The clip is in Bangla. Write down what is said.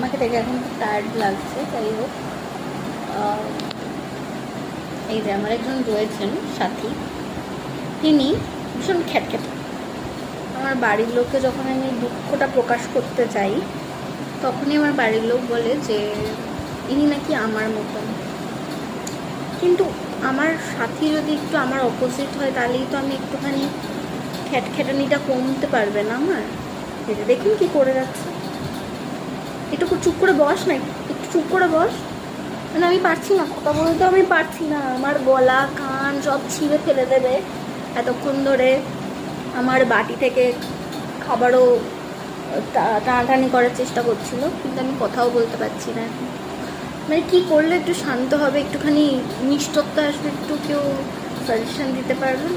আমাকে দেখে এখন খুব টায়ার্ড লাগছে। যাই হোক, এই যে আমার একজন রয়েছেন সাথী, তিনি ভীষণ খ্যাটখ্যাটে। আমার বাড়ির লোককে যখন আমি দুঃখটা প্রকাশ করতে চাই, তখনই আমার বাড়ির লোক বলে যে ইনি নাকি আমার মতন। কিন্তু আমার সাথী যদি একটু আমার অপোজিট হয়, তাহলেই তো আমি একটুখানি খ্যাটখ্যাটানিটা কমতে পারবে না আমার। এটা দেখুন কি করে যাচ্ছে। একটু চুপ করে বস না, একটু চুপ করে বস। মানে আমি পারছি না, কথা বলতে আমি পারছি না, আমার গলা কান সব ছিঁড়ে ফেলে দেবে। এতক্ষণ ধরে আমার বাটি থেকে খাবারও টানাটানি করার চেষ্টা করছিল, কিন্তু আমি কথাও বলতে পারছি না এখন। মানে কী করলে একটু শান্ত হবে, একটুখানি নিষ্ঠত্ব আসবে, একটু কেউ সাজেশন দিতে পারবেন?